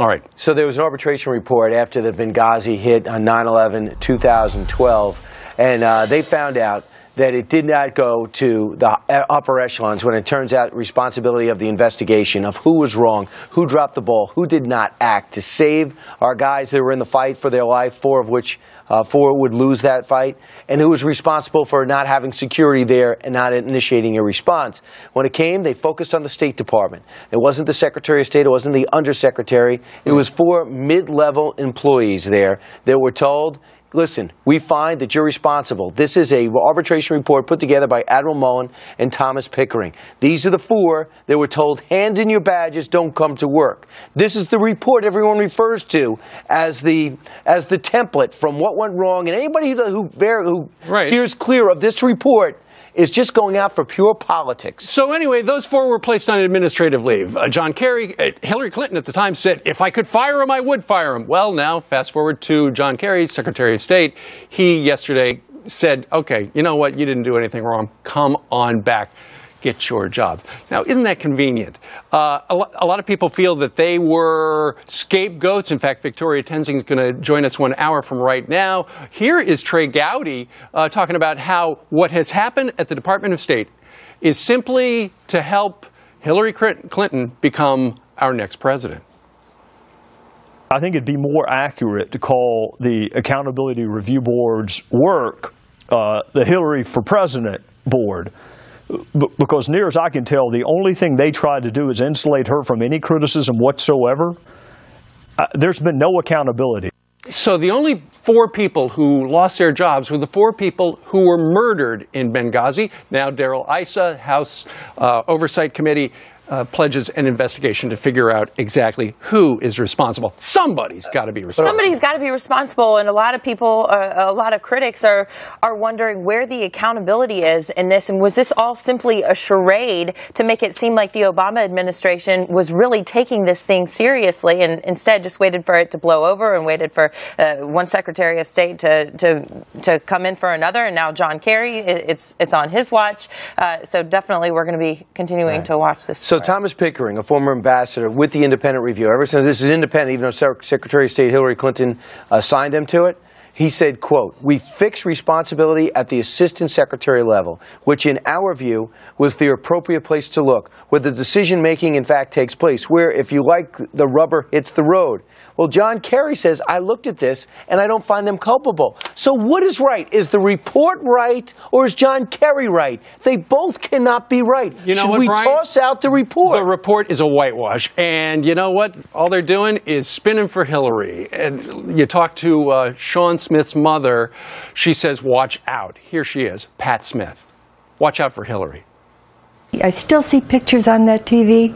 All right. So there was an arbitration report after the Benghazi hit on 9/11/2012, and they found out that it did not go to the upper echelons when it turns out responsibility of the investigation of who was wrong, who dropped the ball, who did not act to save our guys that were in the fight for their life, four would lose that fight, and who was responsible for not having security there and not initiating a response. When it came, they focused on the State Department. It wasn't the Secretary of State, it wasn't the Undersecretary. It was 4 mid-level employees there that were told, listen, we find that you're responsible. This is an arbitration report put together by Admiral Mullen and Thomas Pickering. These are the 4 that were told, hand in your badges, don't come to work. This is the report everyone refers to as the template from what went wrong. And anybody who steers clear of this report is just going out for pure politics. So anyway, those 4 were placed on administrative leave. John Kerry, Hillary Clinton at the time said, if I could fire him, I would fire him. Well, now, fast forward to John Kerry, Secretary of State. He yesterday said, okay, you know what? You didn't do anything wrong. Come on back. Get your job. Now, isn't that convenient? A lot of people feel that they were scapegoats. In fact, Victoria Tenzing is going to join us 1 hour from right now. Here is Trey Gowdy talking about how what has happened at the Department of State is simply to help Hillary Clinton become our next president. I think it'd be more accurate to call the Accountability Review Board's work the Hillary for President Board. Because near as I can tell, the only thing they tried to do is insulate her from any criticism whatsoever. There's been no accountability. So the only 4 people who lost their jobs were the 4 people who were murdered in Benghazi. Now Darrell Issa, House Oversight Committee, pledges an investigation to figure out exactly who is responsible. Somebody's got to be responsible. Somebody's got to be responsible, and a lot of people, a lot of critics are wondering where the accountability is in this, and was this all simply a charade to make it seem like the Obama administration was really taking this thing seriously, and instead just waited for it to blow over and waited for one Secretary of State to come in for another, and now John Kerry, it's on his watch. So definitely we're going to be continuing to watch this. So Thomas Pickering, a former ambassador with the Independent Review, ever since this is independent, even though Secretary of State Hillary Clinton signed them to it, he said, quote, we fix responsibility at the assistant secretary level, which in our view was the appropriate place to look, where the decision-making in fact takes place, where, if you like, the rubber hits the road. Well, John Kerry says, I looked at this and I don't find them culpable. So what is right? Is the report right or is John Kerry right? They both cannot be right. You know Should what, we Brian? toss out the report? The report is a whitewash. And you know what? All they're doing is spinning for Hillary. And you talk to Sean Smith's mother. She says, watch out. Here she is, Pat Smith. Watch out for Hillary. I still see pictures on that TV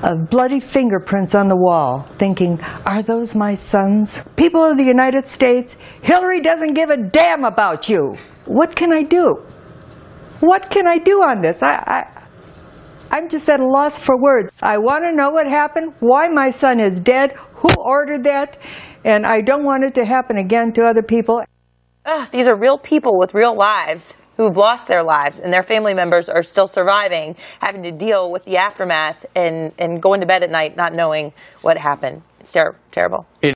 of bloody fingerprints on the wall, thinking, are those my sons? People of the United States, Hillary doesn't give a damn about you. What can I do? What can I do on this? I'm just at a loss for words. I want to know what happened, why my son is dead, who ordered that, and I don't want it to happen again to other people. These are real people with real lives who've lost their lives, and their family members are still surviving, having to deal with the aftermath and going to bed at night not knowing what happened. It's terrible.